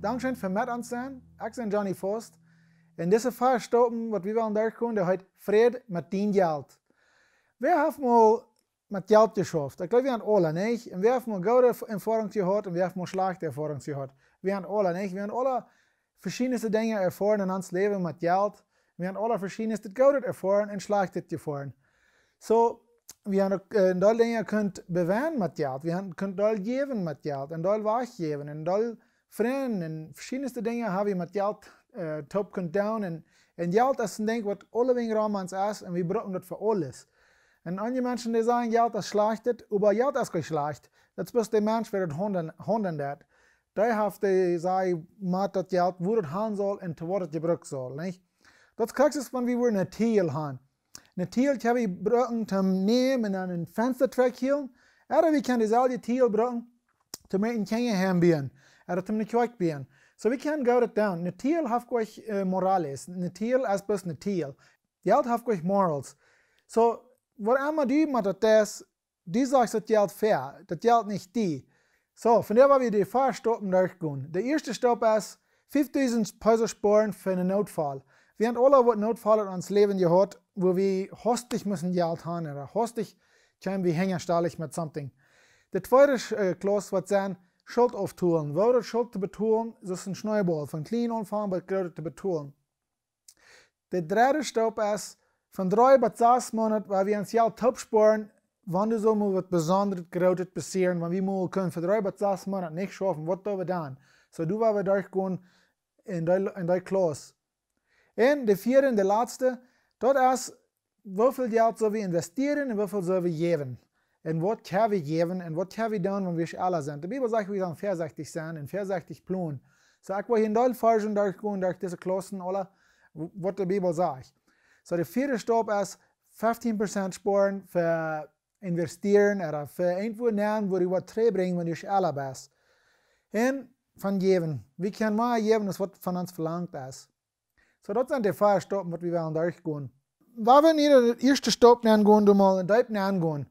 Dankeschön für mit uns sein. Ich bin Johnny Faust. In diese vier Stoppen, was wir wollen durchgehen, der heißt Fried mit dein Geld. Wir haben mal mit Geld geschafft. Ich glaube, wir haben alle, nicht? Und wir haben mal gute Erfahrungen gehabt und wir haben mal schlechte Erfahrungen gehabt. Wir haben alle, nicht? Wir haben alle verschiedenste Dinge erfahren in unserem Leben mit Geld. Wir haben alle verschiedenste gute erfahren und schlechte erfahren. So, wir haben alle Dinge könnt bewähren mit Geld. Wir können alle geben mit Geld und alle weggeben und alle Freunde und verschiedenste Dinge haben wir mit Geld top können tun. Und Geld ist ein Ding, was alle wegen Ramans ist und wir brauchen das für alles. Und andere Menschen, die sagen, Geld ist schlecht, aber Geld ist nicht schlecht. Das ist der Mensch, der das handeln hat. Die haben die sagen, mit das Geld, wo das haben soll und zu was es gebraucht soll. Nicht? Das kriegst du, wenn wir eine Thiel haben. Eine Thiel kann wir brauchen zum Nehmen und an ein Fensterträg hielen. Oder wir können dieselbe Thiel brauchen, zum mit den Kindern heimbieren. Oder zum Kirche bieren. So wir können das tun. Eine Thiel hat gleich Morales. Eine Thiel ist bloß eine Thiel. Geld hat gleich Morals. So, was immer du mit das, du sagst das Geld fair, das Geld nicht die. So, von der wollen wir die vier Stoppen durchgehen. Der erste Stopp ist 5000 Peso sparen für einen Notfall. Wir haben alle was Notfall in uns Leben gehabt, wo wir hostig müssen Geld haben oder hostig können wir hängerstellig mit something. Der zweite Klasse wird sein, Schuld auftun. Wo das Schuld zu betonen, das ist ein Schnellball, von klein anfangen bis groß zu betonen. Der dritte Stopp ist, von 3 bis 6 Monaten, weil wir uns Geld top sparen, wenn du so mal was Besonderes, Großes passieren, wenn wir mal können für 3 bis 6 Monate nicht schaffen, was tun wir dann? So, du wollen wir durchgehen in die Klasse. Und der vierte und der letzte, das ist, wie viel Geld sollen wir investieren und wie viel sollen wir geben? Und was können wir geben und was können wir tun, wenn wir alle sind? Die Bibel sagt, wir sollen vorsichtig sein und vorsichtig planen. So, ich will hier in die Version durchgehen, durch diese Klassen, alle, was die Bibel sagt. So, der vierte Stopp ist 15% sparen für investieren oder für irgendwo nehmen, wo du was bringen, wenn du alle bist. Und von geben. Wir können mehr geben, als was von uns verlangt ist. So, das sind die 4 Stoppen, die wir wollen durchgehen. Wenn wir nicht den ersten Stopp nennen gehen, du mal den zweiten angehen.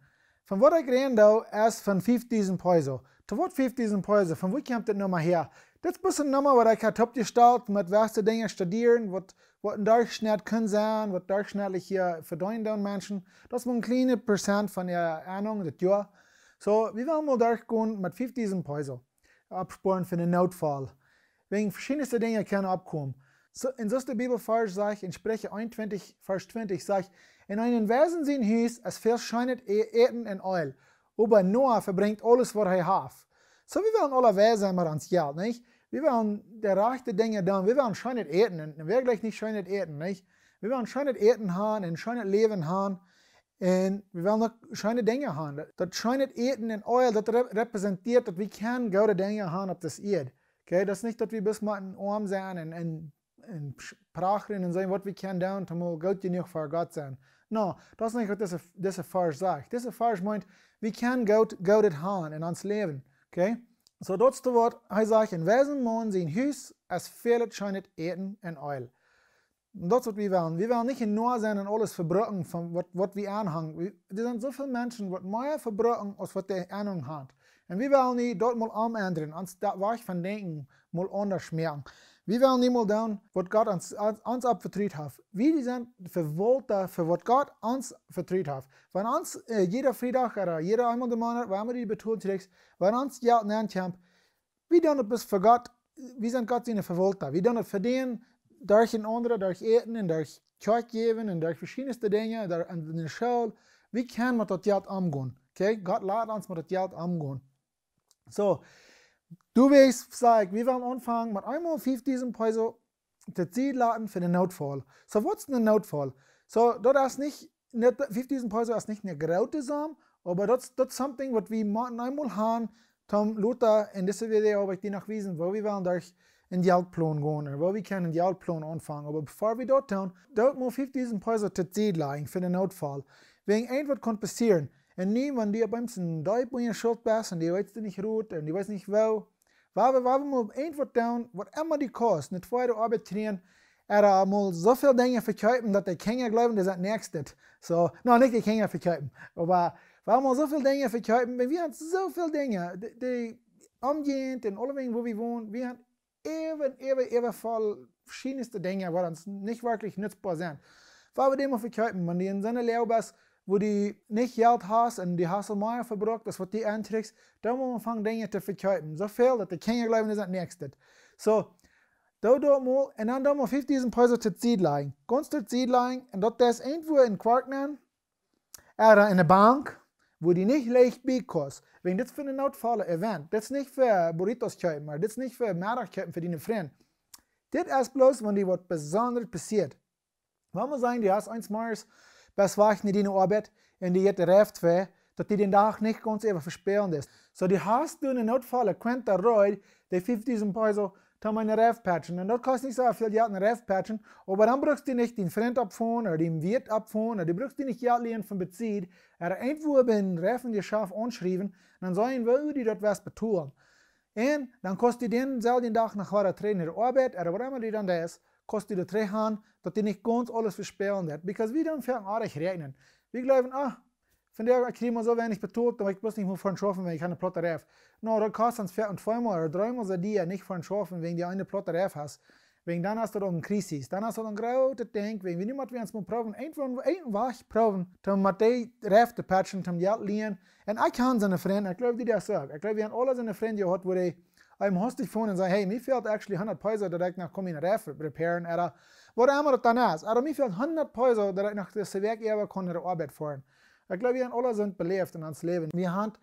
Von was ich rede, da ist von 5000 Peso. Zu was 5000 Peso? Von wo kommt das nochmal her? Das ist ein bisschen nochmal, was ich habe gestellt, mit welchen Dingen studieren, was ein Durchschnitt können sein, was durchschnittlich hier verdienen Menschen. Das ist ein kleiner Prozent von der Ahnung, das Jahr. So, wir wollen mal durchgehen mit 5000 Peso. Absparen für den Notfall. Wegen verschiedenster Dinge können abkommen. So, in so der Bibelvers sage ich, in Sprüche 21, Vers 20, sage ich, in einem Wesen sein Haus, es verscheinet Eten und Öl. Aber Noah verbringt alles, was er hat. So, wir wollen alle Wesen mit uns Geld, nicht? Wir wollen die rechten Dinge tun. Wir wollen schönes Eten und wirklich nicht schönes Eten, nicht? Wir wollen schönes Eten haben und schönes Leben haben. Und wir wollen noch schöne Dinge haben. Das schönes Eten und Öl, das repräsentiert, dass wir keine gute Dinge haben auf das Erd. Okay? Das ist nicht, dass wir bis mal in Arm sein und prachen und sagen, was wir können tun, damit wir gut genug für Gott sein. No, das ist nicht, was dieser Vers sagt. Dieser Vers meint, wir können Gutes haben in uns Leben. Okay? So, das ist das Wort, er sagt, in Wesen wollen sie in Haus, es fehlt scheinet Eten und Öl. Und das ist, was wir wollen. Wir wollen nicht nur sein und alles verbrechen, von was wir anhängen. Es sind so viele Menschen, die mehr verbrechen, als was die Ahnung haben. Und wir wollen nicht dort mal umändern, uns das Weich von Denken mal anders merken. Wir wollen nicht mal tun, was Gott uns abvertraut hat. Wir sind verwolter für was Gott uns vertraut hat. Wenn uns jeder Freitag oder jeder einmal im Monat, wenn wir die Betonung kriegst, wenn uns Geld nachkommt, wir tun das für Gott, wir sind Gott seine Verwolter. Wir tun das verdienen durch ein anderer, durch Eten und durch Kirche geben und durch verschiedenste Dinge, in der Schule. Wir können mit das Geld umgehen. Okay? Gott lässt uns mit das Geld umgehen. So, du weißt, sag, wir wollen anfangen mit einmal 5000 Peso zu ziehen lassen für den Notfall. So, was ist ein Notfall? So, das ist nicht 5000 Peso ist nicht eine große Summe, aber das ist something, was wir einmal haben. Tom Luther in diesem Video habe ich dir nachgewiesen, wo wir wollen durch einen Geldplan gehen, oder wo wir können einen Geldplan anfangen. Aber bevor wir das tun, dort mal 5000 Peso zu ziehen lassen für den Notfall. Wegen irgendwas kann passieren. Und nie, wenn du beim Deut in Schuld bist und die weißt du nicht gut und die weißt nicht wo, weil wir mal irgendwas tun, was immer die kostet, nicht vorher arbeiten, oder mal so viele Dinge verkaufen, dass die Kinder glauben, das ist das Nächste. So, nicht die Kinder verkaufen, aber weil wir so viele Dinge verkaufen, wir haben so viele Dinge, die umgehend in alle Wegen, wo wir wohnen, wir haben even voll verschiedenste Dinge, die uns nicht wirklich nutzbar sind. Weil wir dem auf verkaufen, wenn die in so einer Lehre bist, wo die nicht Geld hast und die hast mehr verbraucht, das was die anträgst, dann muss man anfangen, Dinge zu verkaufen. So viel, dass die Kinder glauben, das ist das Nächste. So, da mal, und dann mal 5000 Peso zu Ziel legen. Ganz zu Ziel legen, und das irgendwo in Quark nehmen, oder in der Bank, wo die nicht leicht beikost. Wenn das für eine Notfall Event, das ist nicht für Burritos kaufen, das ist nicht für Mittag kaufen für deine Freunde. Das ist bloß, wenn dir was Besonderes passiert. Wenn wir sagen, du hast eins Mars, bis wach in deine Arbeit, und die jetzt reift für, dass die den Tag nicht ganz einfach versperren ist. So, die hast du in Notfall, könnt der Reut, die 5000 Peso, dann eine Reif patchen. Und das kostet nicht so viel Geld, eine Reif patchen, aber dann brauchst du nicht den Freund abfahren oder den Wirt abfahren, oder du brauchst nicht Geld lehnen von Bezug, oder irgendwo den Reifen dir scharf anschreiben, dann sollen wir die dort was betun. Und dann kostet die den selben Tag nach der Trainer der Arbeit, oder was immer die dann da ist, kostet die drei Hand, dass die nicht ganz alles versperren wird. Because wir dann fangen an rechnen. Wir glauben, von der kriegen wir so wenig betont, aber ich muss nicht mehr vorhin schaffen, wenn ich eine Plotte Reif. No, da kostet uns 4 und 2 Mal oder 3 Mal so die nicht vorhin schaffen, wenn du eine Plotte Reif hast. Wegen dann hast du dann eine Krise. Dann hast du dann große Denk, wegen niemand will uns mal proben, irgendwann Wach proben, dann mit die Reif zu patchen, dann Geld liehen. Und ich kann seine Freunde, ich glaube, die das sagt. Ich glaube, wir haben alle seine Freunde gehabt, wo die einem hostig von und sagen, hey, mir fehlt actually 100 Peso, dass ich noch komme in Reif reparieren, oder was immer das dann ist. Oder mir fehlt 100 Peso, dass ich noch das Werk kann in der Arbeit fahren. Ich glaube, wir haben alle sind belebt in uns Leben. Wir haben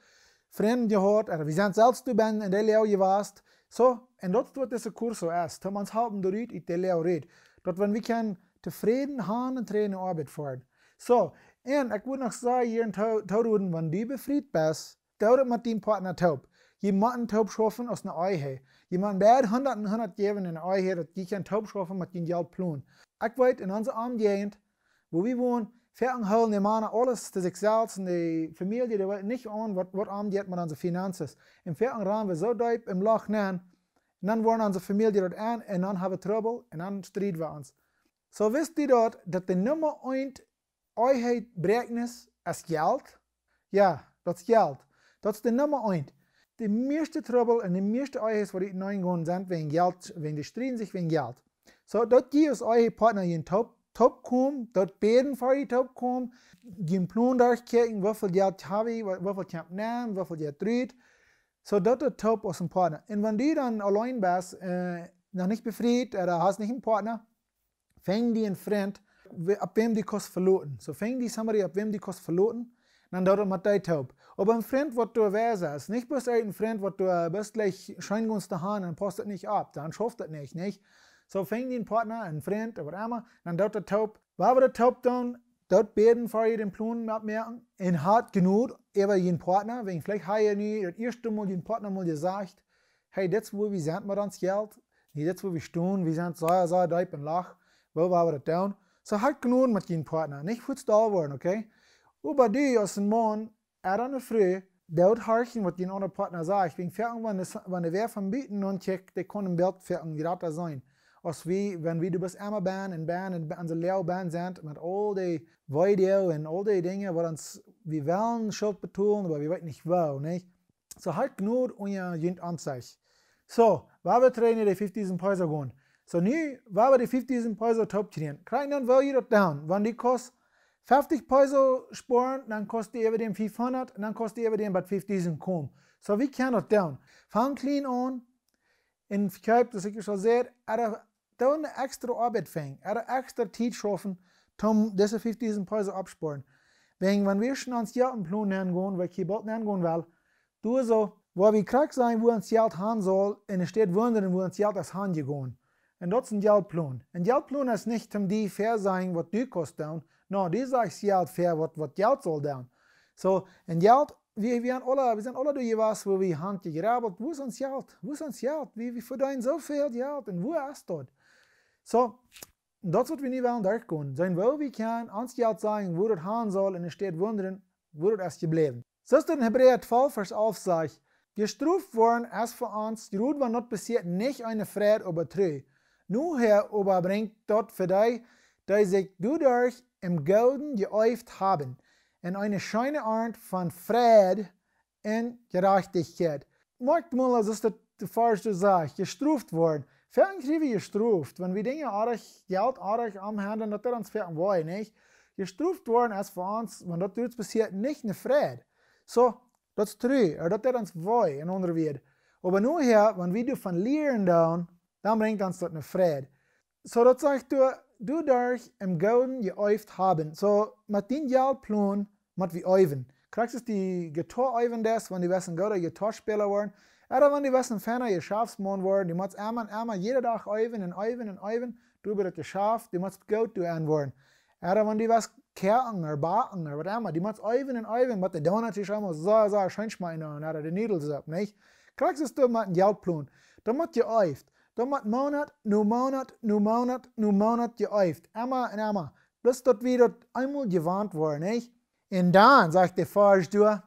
Freunde gehabt, oder wir sind selbst in der Lehre gewesen. So, und das tut dieser Kurs so erst. Da uns halten durch in der Lehre redet. Dort, wenn wir können zufrieden haben und in der Arbeit fahren. So, und ich würde noch sagen, hier in Tauruden, wenn du befriedigt bist, dauert mit dem Partner taub. Jemanden taub schaffen aus einer Eihe. Jemanden bei 100 und 100 geben in einer Eihe, dass die kann taub schaffen mit dem Geld plun. Ich weiß, in unserer Umgegend, wo wir wohnen, Fertig holen die Männer alles zu sich selbst und die Familie, die wollen nicht an, was angeht mit unseren Finanzen. Im Fertig rennen wir so deep im Loch nehmen, und dann wollen unsere Familie dort an, und dann haben wir Trouble, und dann streiten wir uns. So wisst ihr dort, dass die Nummer 1 Einheit Bereignis ist Geld? Ja, das ist Geld. Das ist die Nummer 1. Die meiste Trouble und die meiste Einheit, die in eingehen sind, wegen Geld, wegen die streiten sich wegen Geld. So, dort gibt es eure Partner in Top kommen, dort beten für die Top kommen, den Plan durchkriegen, wie viel Geld habe ich, wie viel kann ich nehmen, wie viel Geld dreht. So, dort ist Top aus dem Partner. Und wenn du dann allein bist, noch nicht befriedigt oder hast nicht einen Partner, fängt die einen Freund, ab wem die Kost verloren. So fängt die Summary, ab wem die Kost verloren, dann dort mit dir Top. Aber ein Freund, was du weißt, nicht bloß ein Freund, was du bist gleich scheingunst zu haben, dann passt das nicht ab, dann schafft das nicht. So fängt die einen Partner, einen Freund, oder immer, dann dort der Taub. Weil wir der Taub dann, dort beten für den Plan abmerken, und hart genug, über jeden Partner, wenn vielleicht habe ich nie das erste Mal den Partner mal gesagt, hey, das wo wir sind mit uns Geld, das wo wir stehen, wir sind so deep und lach, wo wir das tun. So hart genug mit den Partner, nicht kurz da werden, okay? Aber die aus dem Mann, eine Früh, dort horchen, was den anderen Partner sagt, wegen irgendwann, wenn wer vom Bieten und checkt, der kann im Bild wie das sein. Als wenn wir bis immer Band und unsere Lehrband sind, mit all die Video und all die Dinge, wo uns, wir wollen Schuld betonen, aber wir wissen nicht wo, nicht? So halt genug und ihr jent an sich. So, weil wir trainen die 5000 Peso gehen. So, nu, weil wir die 5000 Peso top trainieren, kriegen dann will ihr das down. Wenn die kostet 50 Peso sparen, dann kostet die über den 500 und dann kostet die über den bei 5000 kommen. So, wie kann das down? Fang clean an, in Verkauf, das ich schon sehe, dann extra Arbeit fängt, extra Zeit schaffen, um diese 5000 Peso absparen. Wenn wir schon ans Geld Plan hingehen, weil ich hier bald hingehen will, du so, wo wir krank sein, wo uns Geld haben soll, und es steht wundern, wo uns Geld als Hand gehen. Und das ist ein Geldplan. Ein Geldplan ist nicht, die fair sein, was du kostet. No, die sagt Geld fair, was Geld soll down. So, ein Geld, wir sind alle durch was, wo wir Hand gegraben, wo ist uns Geld? Wo ist uns Geld? Wir verdienen so viel Geld, und wo ist das? So, das ist, was wir nicht wollen durchgehen. Sein, wo wir können, uns Geld sagen, wo das haben soll, und es steht wundern, wo das ist geblieben. So ist in Hebräer 12, Vers 11 sagt, gestruft worden ist für uns, die Ruhe war nicht passiert, nicht eine Freude über Treu. Nur Herr überbringt dort für dich, die sich dadurch im Golden geäuft haben, in eine schöne Art von Friede und Gerechtigkeit. Merkt mal, das ist das falsche Sache, gestruft worden. Verken kriegen wir gestraft, wenn wir Dinge Geld anhandeln, dass das uns verken wollen, nicht? Gestraft worden als für uns, wenn das jetzt passiert, nicht eine Freude. So, dat is true, dat is ons wooi in onder weer. Maar nu hier, wanneer we van leren doen, dan brengt ons dat een vrede. So, dat zegt du darf im Golden geäuft haben. So, mit den Geldplan, mit wie Euven. Kriegst du die Gitarre-Euven des, wenn die wissen, gute Gitarrespieler werden. Oder wenn die wissen, ferner Geschäftsmann werden, die muss einmal jeden Tag Euven und Euven und Euven, du über das Geschäft, die muss gut werden worden. Oder wenn die was kerken oder backen oder was immer, die muss Euven und Euven, mit der Donut ist immer so schön schmeinen oder die Needles ab, nicht? Kriegst du mit einem Geldplan. Da muss geäuft. Da muss Monat geäuft. Immer und immer. Bis dort wieder einmal gewarnt worden, nicht? Und dann, sagt der Vers, du,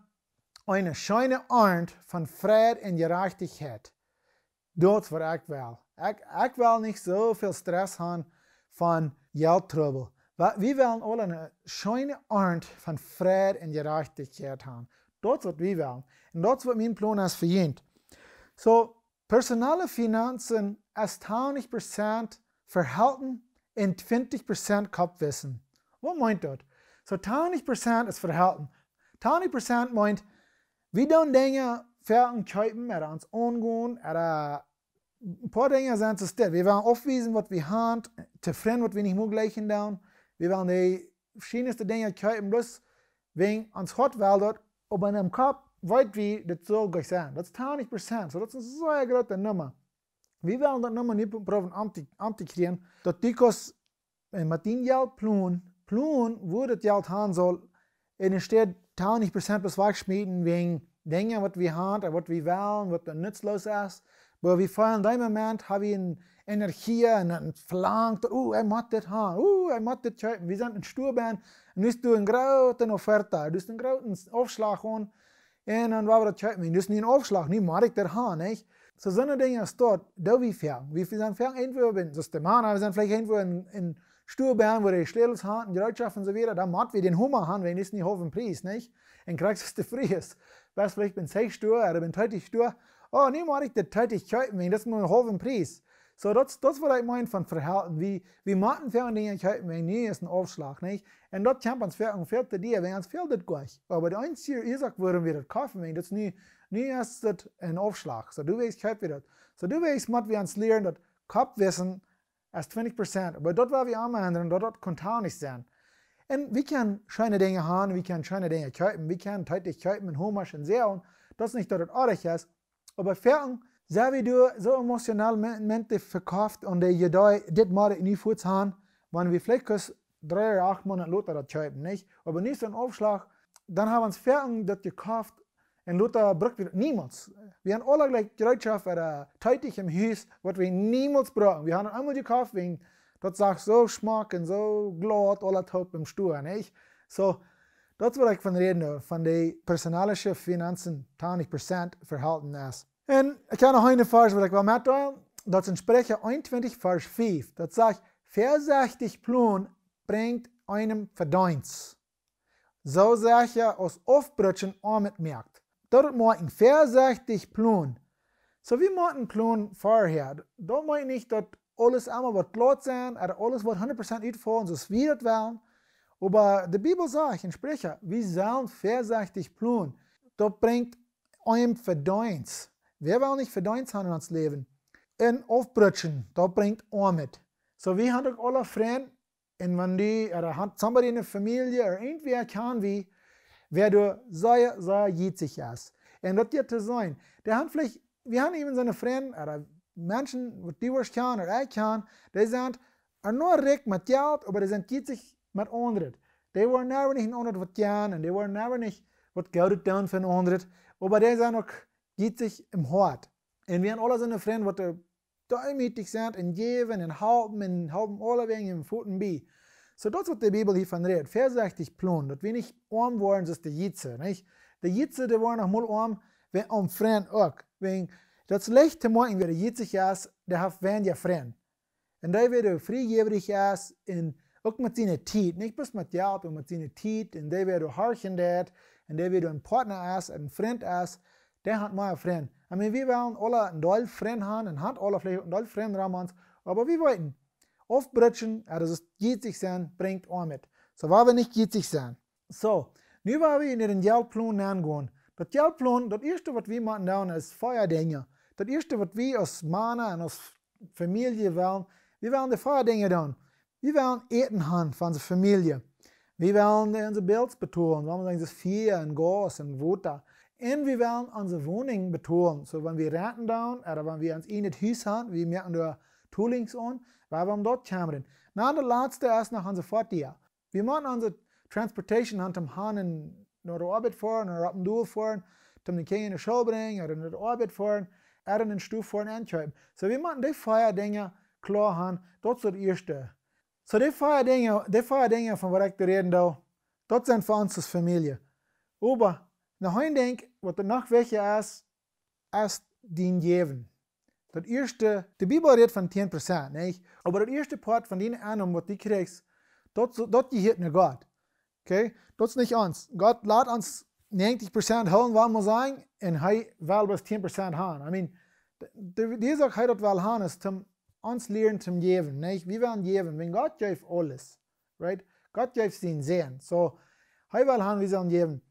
eine schöne Art von Friede und Gerechtigkeit. Das was ich will. Ich will nicht so viel Stress haben von Geldtrouble. Wir wollen alle eine schöne Art von Friede und Gerechtigkeit haben. Das ist, was wir wollen. Und das ist, was mein Plan ist für jeden. So, personale Finanzen ist 20% Verhalten und 20% Kopfwissen. Was meint das? So, 20% ist Verhalten. 20% meint, wir tun Dinge für kaufen oder uns umgehen oder ein paar Dinge sind es das. Wir wollen aufweisen, was wir haben, zufrieden, was wir nicht möglich tun. Wir wollen die verschiedensten Dinge kaufen, bloß wegen uns hat weil dort, aber in dem Kopf weit wie das soll gleich sein. Das ist 20%. So, das ist so eine große Nummer. Wir wollen das Nummer nicht probieren anzukriegen, dass die mit dem Geldplan, wo das Geld haben soll, in der Stadt 20% bis wegschmieden wegen Dingen, was wir haben, was wir wollen, was dann nutzlos ist. Aber wir feiern in dem Moment, haben wir eine Energie und verlangt, ich muss das haben, ich muss das kaufen. Wir sind in Stuhlbahn und du hast eine große Offerte, du hast einen großen Aufschlag und dann war das kaufen. Du hast nicht einen Aufschlag, nicht muss ich das haben, nicht? So eine Dinge ist dort, da wir fern. Wir sind fern irgendwo in Systemana, wir sind vielleicht irgendwo in Stuhlbahn, wo die Schlädels haben, die Leute und so weiter, da muss wir den Hummer haben, wenn es nicht auf den Preis, nicht? Und kriegst du früh ist. Weißt vielleicht bin 6 Stunden oder bin 30 Stunden. Oh, nie muss ich das 30 kaufen, wenn das nur einen hohen Preis. So, das was ich meine von Verhalten. Wie machen wir Dinge kaufen, wenn nie ist ein Aufschlag, nicht? Und dort kann man es für dir, wenn es fehlt das gleich. Aber der einzige Ursache, warum wir das kaufen, wenn das nie ist das ein Aufschlag. So, du weißt, kaufen wir das. So, du weißt, wir uns lernen, dass Kopfwissen ist 20%. Aber dort, wo wir anwenden, dort kann es nicht sein. Und wir können schöne Dinge haben, wir können schöne Dinge kaufen, wir können täglich kaufen in Humasch und Sehen. Das ist nicht, dass das ordentlich ist. Aber Ferien, so wie du so emotional Momente verkauft und die das mal in die Fuß haben, wenn wir vielleicht 3 oder 8 Monate Luther das kaufen, nicht? Aber nicht so ein Aufschlag, dann haben wir uns Ferien das gekauft und Luther braucht wir niemals. Wir haben alle gleich Gerätschaft oder tätig im Haus, was wir niemals brauchen. Wir haben einmal gekauft, wegen das sagt so Geschmack und so glatt, alle top im Stuhl, nicht? So, das ist, was ich von reden, von den personalischen Finanzen 20% Verhalten ist. Und ich habe noch eine Vers, was ich will mitteilen. Das ist in Sprecher 21, Vers 5. Das sagt, vorsichtig Plan bringt einem Verdienst. So sagt er, aus Aufbrüchen mit merkt. Das muss ein vorsichtig Plan. So wie man einen Plan vorher. Da meine ich nicht, dass alles einmal wird glatt sein, oder alles wird 100% uitvallen, so wie wir das wollen. Aber die Bibel sagt in Sprecher, wir sollen vorsichtig planen. Das bringt einem Verdienst. Wir wollen nicht Verdienst haben in uns Leben. Und Aufbrüchen, das bringt Armut. So wir haben doch alle Freunde, und wenn die, oder hat somebody in der Familie, oder irgendwer kann wie, wer du sehr jitzig ist. Und das wird zu sein. Der hat vielleicht, wir haben eben so eine Freunde, oder Menschen, die was kann, oder ich kann, die sind nur reich mit Geld, aber die sind jitzig mit anderen. Die wollen never nicht in anderen was gern, und die wollen never nicht was Geld tun für anderen, aber die sind auch jitzig im Hort. Und wir haben alle so eine Freunde, die demütig sind, und geben, und halten alle wegen im Pfoten bei. So das ist, was die Bibel hier von redet. Vorsichtig planen, dass wir nicht arm worden, das ist die Jitze, nicht? Die Jitze, die waren noch mal arm, wenn am Freund auch. Wenn das leichte Morgen, wer die jitzig ist, der hat wenn ja Freund. Und da wird freigebrig ist, und auch mit seiner Zeit, nicht bloß mit Geld, aber mit seiner Zeit, und der wird harchen dat, und der wird ein Partner ist, ein Freund ist, der hat mal einen Freund. I mean, wir wollen alle ein doll Freund haben, und hat alle vielleicht ein doll Freund Ramans, aber wir wollten aufbrutschen, das ist gitzig sein, bringt auch mit. So, weil wir nicht gitzig sein. So, nu wollen wir in den Geldplan angehen. Das Geldplan, das erste, was wir machen, dann ist Feuerdinge. Das erste, was wir als Männer und als Familie wollen, wir wollen die Feuerdinge tun. Wir wollen Eten haben von unserer Familie. Wir wollen unsere Bills betonen, wir wollen das Vieh und Gas und Wasser. Und wir wollen unsere Wohnung betonen. So, wenn wir renten down, oder wenn wir uns in das Haus haben, wir merken da Toolings an, weil wir dort kommen. Na, der letzte ist noch unser Fortier. Wir machen unsere Transportation an dem Hahn nach der Arbeit fahren, oder ab dem Duel fahren, zum den Kind in die Schule bringen, oder nach der Arbeit fahren, oder in den Stuf fahren anschreiben. So, wir machen die Feuerdinge klar haben, das ist das Erste. So, die Feuerdinge, von was ich reden da, das sind für uns als Familie. Aber, nach heute denke ich, was noch wichtiger ist den Geben. Das erste, die Bibel redet von 10%, nicht? Aber das erste Part von den Einnahmen, was du kriegst, das gehört nicht Gott. Okay? Das ist nicht uns. Gott lässt uns 90% holen, wollen wir sagen, und er will bis 10% haben. I mean, die Sache, das will haben, ist zum uns lernen zum Geben, nicht? Wir wollen geben, wenn Gott gibt alles, right? Gott gibt den Sehen. So, er will haben, wir sollen geben.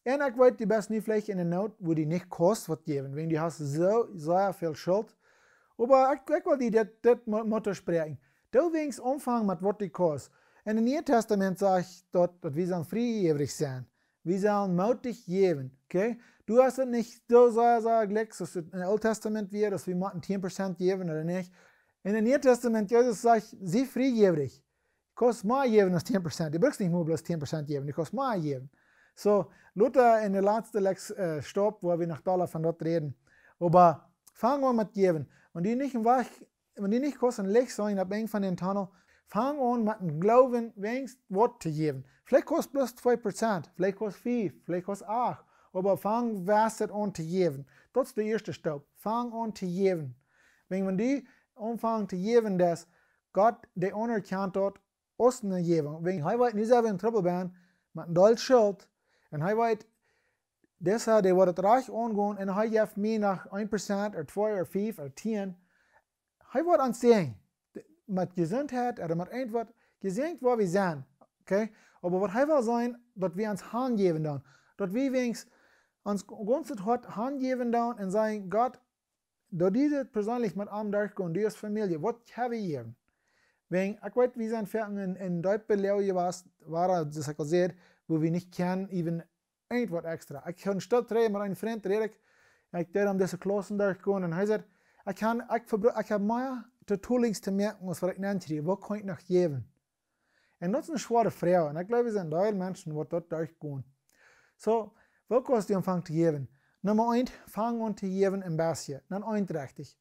Und ich weiß, die best nicht vielleicht in der Not, wo die nicht kostet, was geben, wenn die hast so sehr viel Schuld. Aber ich will dir das Motto sprechen. Du willst anfangen mit was die kostet. In dem Neuen Testament sagt dort, dass wir sollen freigebig sein. Wir sollen mutig geben, okay? Du hast es nicht so sehr Glück, dass es im Alten Testament wird, dass wir 10% geben oder nicht. In dem Neuen Testament, Jesus sagt, sie freigebig. Kostet mehr geben als 10%. Du brauchst nicht nur bloß 10% geben, du kostet mehr geben. So, Luther in der letzten Stopp, wo wir noch von dort reden. Aber fangen wir mit geben. Wenn die nicht kosten, Licht sein, ab eng von den Tunnel, fang an mit dem Glauben, wenigstens Wort zu geben. Vielleicht kostet bloß 2%, vielleicht kostet 5%, vielleicht kostet 8%. Aber fang was an zu geben. Das ist der erste Stopp. Fang an zu geben. Wenn die anfangen zu geben, dass Gott der anerkennt dort, uns zu geben. Wenn ich nicht selber in Trouble bin, mit einem Dolch Schuld, und er weiß, deshalb, der wird reich angehen, und er gibt mir nach 1% oder 2 oder 5 oder 10. Er wird uns sehen, mit Gesundheit oder mit irgendwas, gesehen, wo wir sind. Okay? Aber was er will sein, dass wir uns Hand geben dann. Dass wir wenigstens uns ganz Hand geben dann und sagen, Gott, da diese persönlich mit einem durchgehen, die ist Familie, was habe ich hier? Wenn, ich weiß, wir sind in Deutschland war das ich gesagt, wo wir nicht kennen, even irgendwas extra. Ich kann statt reden mit einem Freund, ich der diese Klassen durchgehen und er sagt, ich habe mehr Toolings zu merken, als was ich nenne, was kann ich noch geben? Und das ist eine schwere Frage, und ich glaube, wir sind viele Menschen, die dort durchgehen. So, was kannst du anfangen zu geben? Nummer 1, fang an zu geben im Basje. Dann einträchtig.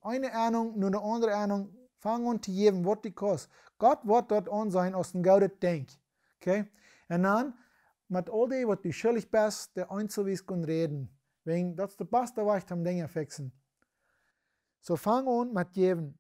Eine Ahnung, nur eine andere Ahnung. Fang an zu geben, was die kostet. Gott wird dort an sein, aus dem Gaudet Denk. Okay? Und dann, mit all dem, was du schuldig bist, der Einzelwies kann reden. Wegen, das ist der beste Weg, um Dinge zu fixen. So, fang an mit geben.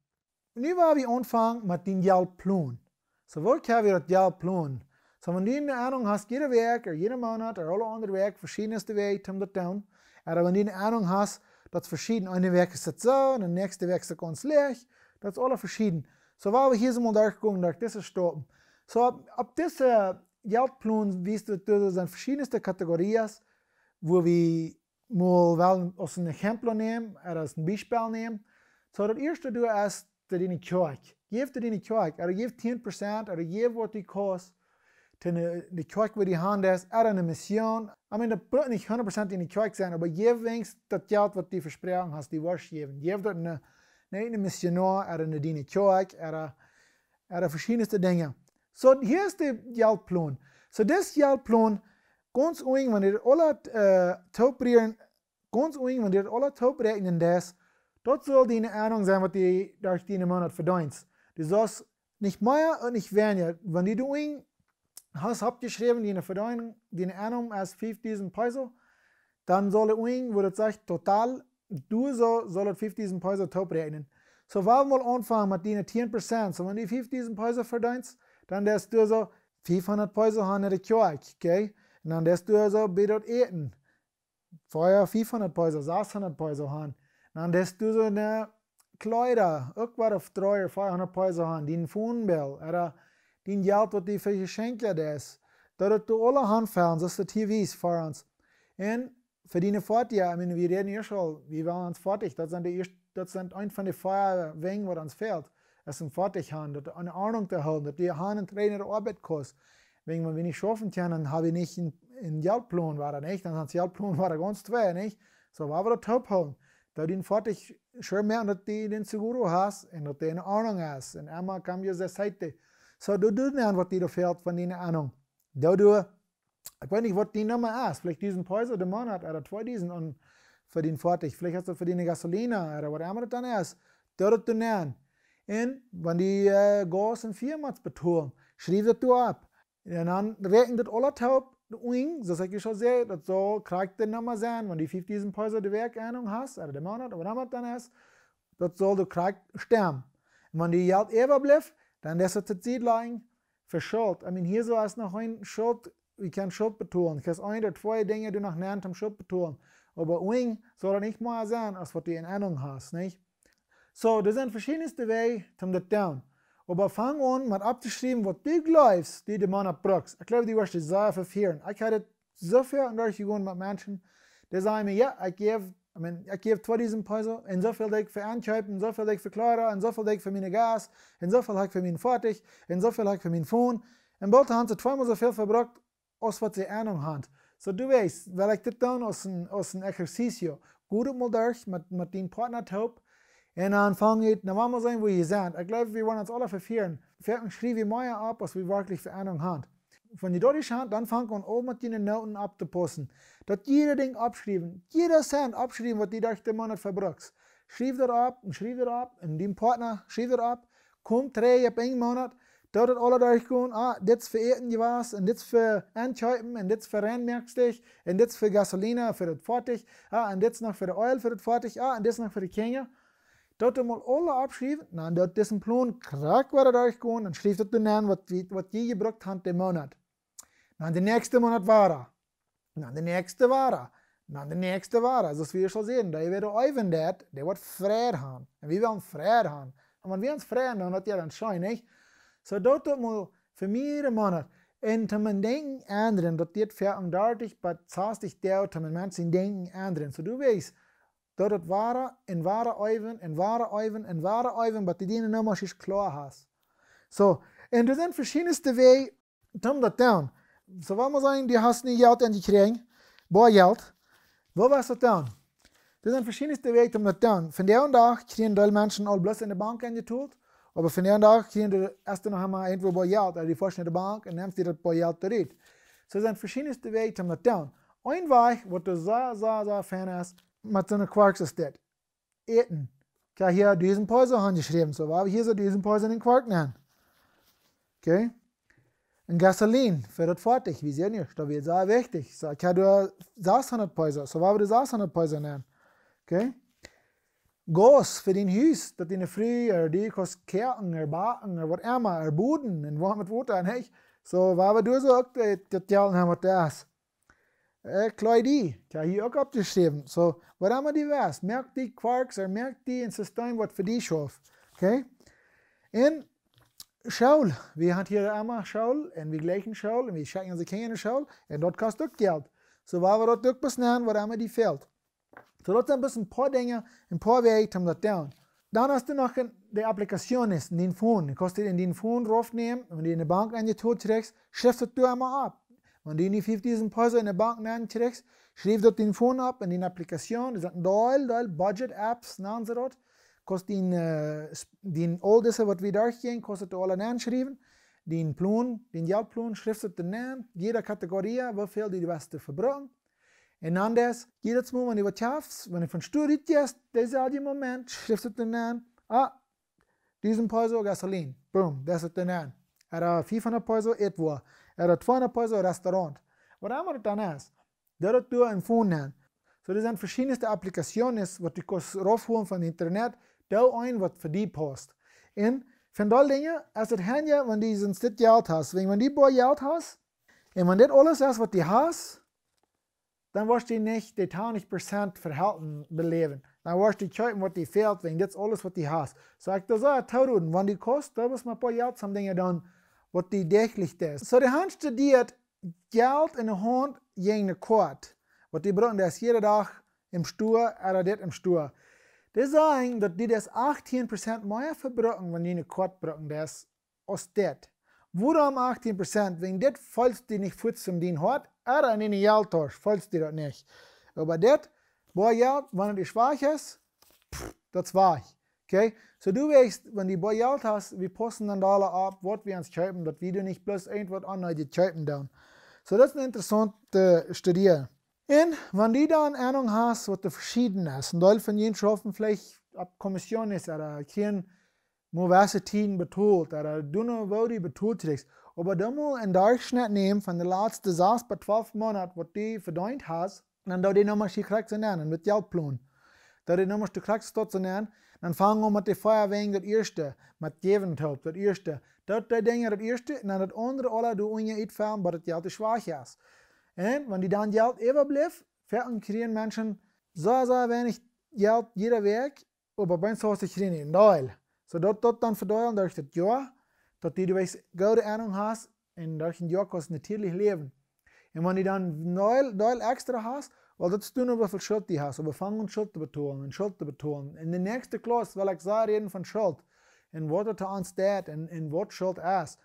Nu wollen wir anfangen mit dem Geldplan. So, wo können wir das Geldplan? So, wenn du eine Ahnung hast, jede Woche, oder jeden Monat, oder alle anderen Wochen, verschiedenste Wege, um das zu tun. Oder wenn du eine Ahnung hast, das ist verschieden. Eine Woche ist das so, und die nächste Woche ist das ganz leicht. Das ist alles verschieden. So, weil wir hier so mal durchgucken, durch diese Stoppen. So, ab dieser Geldplan, wie du sind verschiedenste Kategorien, wo wir mal als ein Exempel nehmen, oder als ein Beispiel nehmen. So, das erste du ist deine Kirche. Gib dir deine Kirche, oder gib 10%, oder gib was die kostet. Die Kirche, wo die Hand ist, oder eine Mission. Ich meine, das wird nicht 100% in die Kirche sein, aber gib wenigstens das Geld, was du versprochen hast, die wirst geben. Gib dort eine Missionar, oder eine Kirche, oder verschiedenste Dinge. So, hier ist der Geldplan. So, das Geldplan, ganz eng, wenn ihr alle taubberechnen, das soll die Ahnung sein, was die durch den Monat verdienst. Du sollst nicht mehr und nicht weniger. Wenn du eng hast abgeschrieben, die verdienen, die Ahnung als 5.000 Peso, dann soll eng, wo das sagt, total, du sollst 5.000 Peso taubrechnen. So, wollen wir mal anfangen mit den 10%. So, wenn du 5.000 Peso verdienst, dann darfst du so 500 Peso haben in der Kirche, okay? Und dann darfst du so bei dort eten. vorher 500 Peso, 600 Peso haben. Dann hast du so eine Kleider, auch was auf 300 oder 400 Peso haben, die Phonebel, oder die Geld, was die für Geschenke das. Dat du alle handfällen, zoals de TV's voor ons. En verdienen voort, ja, I mean, wir reden hier schon, wir waren uns fertig. Das sind ein von den Feuerwegen, was uns fehlt. Das sind fertig haben, das eine Ahnung zu haben, dass die haben einen Trainer Arbeit kostet. Wenn wir nicht schaffen können, dann habe ich nicht einen Geldplan, war er nicht, dann hat Geldplan war er ganz schwer, nicht? So war wir das top haben. Da die fertig schon mehr, dass die den Seguro hast und dass die eine Ahnung hast. Und einmal kam ja zur Seite. So, du lernen, was dir da fehlt von deiner Ahnung. Da ich weiß nicht, was die Nummer ist. Vielleicht diesen Preis den Monat oder 2 diesen und verdient fertig. Vielleicht hast du für die Gasolina oder was immer das dann ist. Da du lernen. Und wenn die Gas und Firma betonen, schreib das du ab. Und dann rechnen das alle taub ein, so sag ich schon sehr, das soll kriegt die Nummer sein, wenn die 5000 Peso die Werkeinung hast, oder den Monat, oder was immer das dann ist, das soll du kriegt sterben. Und wenn die Geld überbleibt, dann ist das Zeit lang für Schuld. I mean, hier so ist noch ein Schuld, wir können Schuld betonen. Es ist ein oder 2 Dinge, die du noch lernt, um Schuld betonen. Aber ein soll das nicht mehr sein, als was du in Ahnung hast, nicht? So, das sind verschiedenste Wege, um das zu tun. Aber fang an, mit abzuschreiben, was du glaubst, die Monat brauchst. Ich glaube, die wirst du sehr verfehlen. Ich hatte so viel durchgegangen mit Menschen, die sagen mir, ja, ich gebe 2000 Peso, und so viel für Einkaufen, und so viel für Kleider, und so viel für meine Gas, und so viel für meinen Fertig, und so viel für mein Phone. Und bald haben sie 2-mal so viel verbraucht, als was sie Ahnung haben. So du weißt, weil ich das dann aus einem Exercicio, gut mal durch mit dem Partner taub, und dann fange ich, dann wollen wir sehen, wo ihr seid. Ich glaube, wir wollen uns alle verfehlen. Fertig schreibe ich mehr ab, als wir wirklich für Ahnung haben. Wenn ihr dort schaut, dann fangen wir an, mit den Noten abzupassen. Dass jeder Ding abschreiben, jeder Cent abschreiben, was die durch den Monat verbrauchst. Schreib das ab, und dem Partner schreib das ab, kommt 3 ab einen Monat, dort alle durchgehen, das für Eten was, und das für Einkaufen, und das für Rennmerkstig, und das für Gasolina, für das Fertig, und das noch für das Öl, für das Fertig, und das noch für die Kinder. Dort mal alle abschreiben, dann dort diesen Plan krack wieder durchgehen, und schreibt das dann, was je gebraucht hat den Monat. Dann der nächste Monat war er. Dann der nächste war er. Dann der nächste war er. Also wir schon sehen, da wird Eugen der wird Freude haben. Und wir wollen Freude haben. Und wenn wir uns freuen, dann hat er dann Schein, nicht? So dort mal für jeden Monat. Und man denken anderen, dort wird verantwortlich, aber zahlst dich der, man Menschen denken anderen. So du weißt, dort war er, und wahre Eugen, und wahre Eugen, und wahre Eugen, aber die Dinge nochmal ist klar hast. So, und das sind verschiedenste Wege, um das tun. So wollen wir sagen, die hast nicht Geld angekriegt, boah Geld. Wo warst du dann? Das sind verschiedenste Wege, um das zu tun. Von der Tag kriegen die Menschen all bloß in der Bank eingetut, aber von der Tag kriegen die erst noch einmal irgendwo bei Geld, oder die forschen in der Bank und nimmst dir das bei Geld zurück. So sind verschiedenste Wege, um das zu tun. Ein Weg, was du sehr fan hast, mit so einer Quarks ist das. Eten. Ich habe hier diesen Pause angeschrieben, so war hier so diesen Pause in den Quark nennen. Okay? Und Gasolin für das Fertig, wie sehen ihr? Das wird sehr wichtig. So, ich habe 600 Peso, so war wir 600 Peso nehmen. Okay? Gas für den Haus, das in der Früh, die kostet Kerken, Backen, was immer, Boden, und warm mit Wasser, nicht? So war wir durch so auch das Geld haben, was das. Kleidie, ich habe hier auch abgeschrieben. So, was immer die was, merkt die Quarks, merkt die ein System, was für die schafft. Okay? Und Schaul, wir haben hier einmal Schaul, und wir gleichen Schaul, und wir schicken unsere Kinder in die Schaul, und dort kostet auch Geld. So war wir dort auch was nehmen, was immer die fehlt. So, dort sind ein paar Dinge, ein paar Wege, um das zu tun. Dann hast du noch die Applikation, in den Phone. Du kannst in den Phone raufnehmen, wenn du in die Bank eingetut kriegst, schriftest du einmal ab. Wenn du in die 5000 Peso in der Bank nehmen kriegst, schreib dort den Phone ab, in die Applikation, das sind doll Budget-Apps, nennen sie dort. Kostet den Oldeste, was wir durchgehen, kostet alle anschreiben. Den Plan, den Geldplan, schriftest du nennen, jede Kategorie, wie viel die beste verbrauchen. Und dann das, jedes Mal, wenn du was schaffst, wenn du von Studie gehst, das ist auch der Moment, schriftest du nennen, diesen Peso Gasolin, boom, das ist der nennen. Er hat 500 Peso etwa, er hat 200 Peso Restaurant. Was immer das dann ist, das du ein Phone nennen. So, das sind verschiedenste Applikationen, was du kannst raufholen von Internet, da ein, was für die passt. Und von den Dingen, als das Handy, wenn du so ein Geld hast, wenn du bei Geld hast, und wenn das alles ist, was du hast, dann wirst du nicht die 20% Verhalten beleben. Dann wirst du kaufen, was dir fehlt, wegen das alles, was du hast. So ich das auch, tausend, wenn die kostet, da muss man ein paar Geld haben Dinge dann, was die täglich ist. So die Hand studiert Geld in der Hand gegen eine Karte. Was die brauchen, das jeden Tag im Stuhl oder das im Stuhl. Die sagen, dass die das 18% mehr verbrauchen, wenn die eine Karte brauchen, das als das. Warum 18%? Wegen das fällt die nicht futz zum den hat, oder in den Geldtausch fällt die das nicht. Aber das, bei Geld, wenn es schwach ist, das war ich. Okay? So du weißt, wenn du bei Geld hast, wir passen dann alle ab, was wir uns kaufen, dass wir nicht bloß irgendwas anderes kaufen dann. So das ist eine interessante Studie. Und wenn du dann Ahnung hast, was da verschieden ist, ein Teil von jenen schaffen vielleicht ab Kommission ist, oder kriegen Universitäten betont, oder du noch, wo die betont kriegst. Aber dann mal einen Durchschnitt nehmen von den letzten 6 bis 12 Monaten, was du verdient hast, und dann da die Nummer die kriegst zu nennen, mit Geldplan. Da die Nummer du kriegst dort zu nennen, dann fangen wir mit der Feuerwehr das erste, mit Gewentaup, das erste. Das Dinge das erste, und dann das andere, alle du unje einfällen, weil das Geld zu schwach ist. Und wenn die dann Geld überbleibt, kriegen Menschen so wenig Geld jeder Weg, aber bei uns hast du kriegen einen Teil. So das dann verteilen durch das Jahr, dass du gute Ahnung hast, und durch ein Jahr kannst du natürlich leben. Und wenn du dann einen Teil extra hast, weil das tun, wie viel Schuld du hast, aber fangen an Schuld zu betonen. In der nächsten Klasse will ich sagen, reden von Schuld. Und was das uns steht, und was Schuld ist.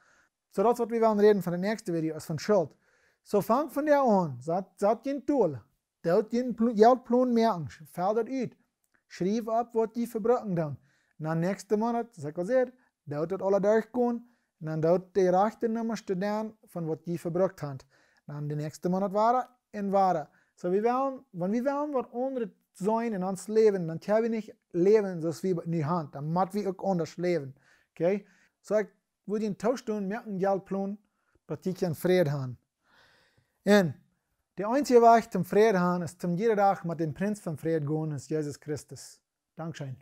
So das, was wir wollen reden von der nächsten Video, ist von Schuld. So fang von der an, sagt ein Tool, dort den Geldplan merken, fällt das aus. Schreib ab, was die verbrauchen dann. Dann nächsten Monat, sag ich gesagt, dort das alle durchgehen, und dann dort die rechte Nummer studieren, von was die verbraucht haben. Dann den nächsten Monat weiter und weiter. So wenn wir wollen, was anderes sein in uns Leben, dann können wir nicht leben, so wie wir nicht haben. Dann müssen wir auch anders leben. Okay? So ich würde den Tausch tun, merken Geldplan, dass die keinen Frieden haben. Und der einzige Weg zum Frieden haben, ist zum jeden Tag mit dem Prinz von Frieden gehen, ist Jesus Christus. Dankeschön.